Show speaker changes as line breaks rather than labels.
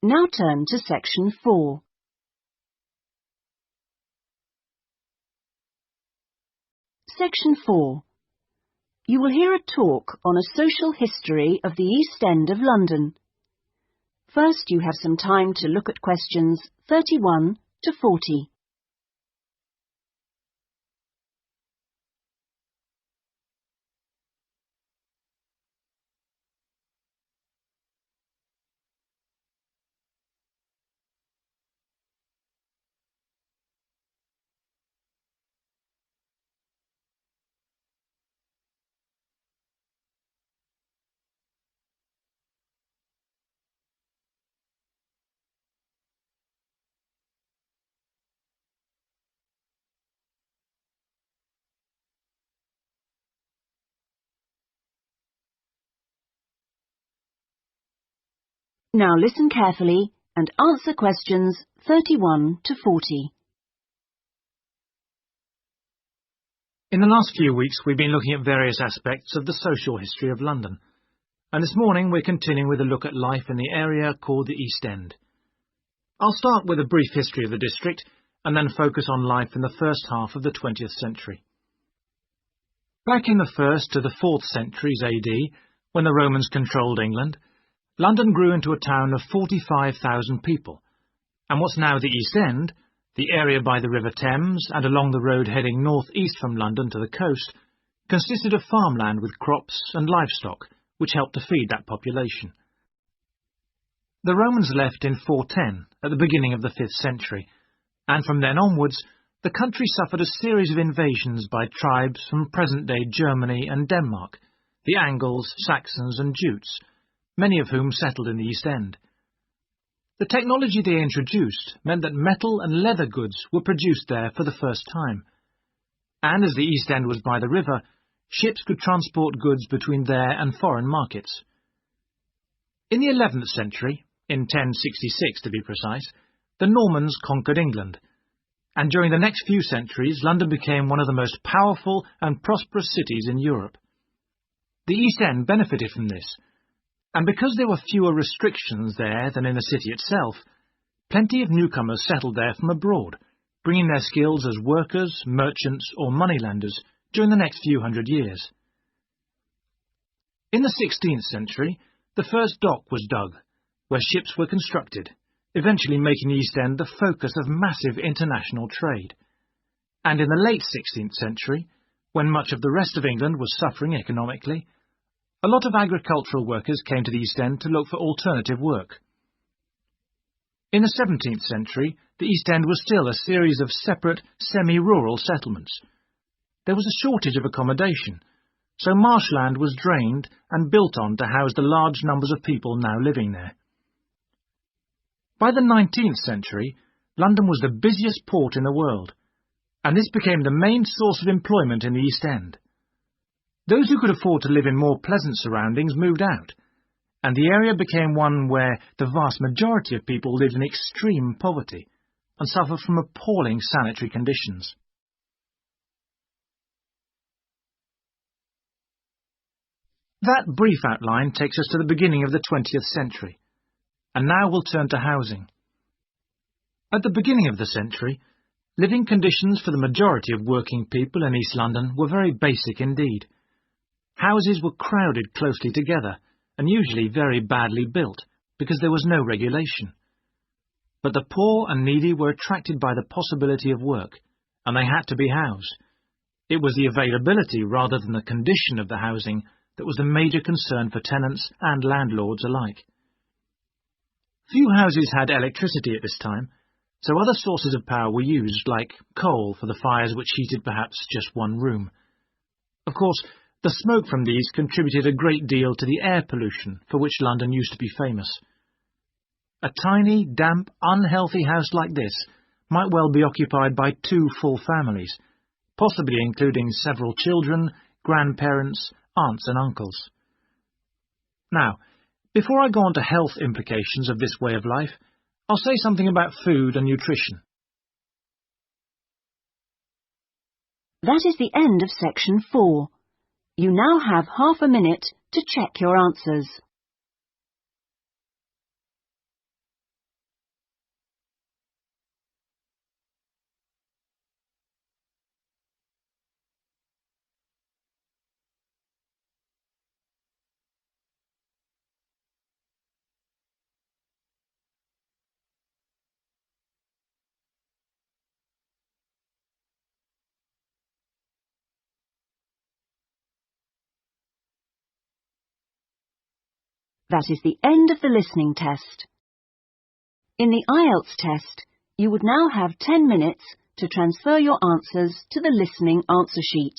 Now turn to Section 4. Section 4. You will hear a talk on a social history of the East End of London. First, you have some time to look at questions 31 to 40. Now listen carefully and answer questions 31 to 40.
In the last few weeks, we've been looking at various aspects of the social history of London, and this morning we're continuing with a look at life in the area called the East End. I'll start with a brief history of the district and then focus on life in the first half of the 20th century. Back in the 1st to the 4th centuries AD, when the Romans controlled England, London grew into a town of 45,000 people, and what's now the East End, the area by the River Thames and along the road heading north-east from London to the coast, consisted of farmland with crops and livestock, which helped to feed that population. The Romans left in 410, at the beginning of the 5th century, and from then onwards, the country suffered a series of invasions by tribes from present-day Germany and Denmark, the Angles, Saxons and Jutes, many of whom settled in the East End. The technology they introduced meant that metal and leather goods were produced there for the first time. And as the East End was by the river, ships could transport goods between there and foreign markets. In the 11th century, in 1066 to be precise, the Normans conquered England, and during the next few centuries London became one of the most powerful and prosperous cities in Europe. The East End benefited from this, and because there were fewer restrictions there than in the city itself, plenty of newcomers settled there from abroad, bringing their skills as workers, merchants or moneylenders during the next few hundred years. In the 16th century, the first dock was dug, where ships were constructed, eventually making the East End the focus of massive international trade. And in the late 16th century, when much of the rest of England was suffering economically, a lot of agricultural workers came to the East End to look for alternative work. In the 17th century, the East End was still a series of separate, semi-rural settlements. There was a shortage of accommodation, so marshland was drained and built on to house the large numbers of people now living there. By the 19th century, London was the busiest port in the world, and this became the main source of employment in the East End. Those who could afford to live in more pleasant surroundings moved out, and the area became one where the vast majority of people lived in extreme poverty and suffered from appalling sanitary conditions. That brief outline takes us to the beginning of the 20th century, and now we'll turn to housing. At the beginning of the century, living conditions for the majority of working people in East London were very basic indeed. Houses were crowded closely together and usually very badly built because there was no regulation. But the poor and needy were attracted by the possibility of work, and they had to be housed. It was the availability rather than the condition of the housing that was the major concern for tenants and landlords alike. Few houses had electricity at this time, so other sources of power were used, like coal for the fires which heated perhaps just one room. Of course, the smoke from these contributed a great deal to the air pollution for which London used to be famous. A tiny, damp, unhealthy house like this might well be occupied by 2 full families, possibly including several children, grandparents, aunts and uncles. Now, before I go on to health implications of this way of life, I'll say something about food and nutrition.
That is the end of Section 4. You now have half a minute to check your answers. That is the end of the listening test. In the IELTS test, you would now have 10 minutes to transfer your answers to the listening answer sheet.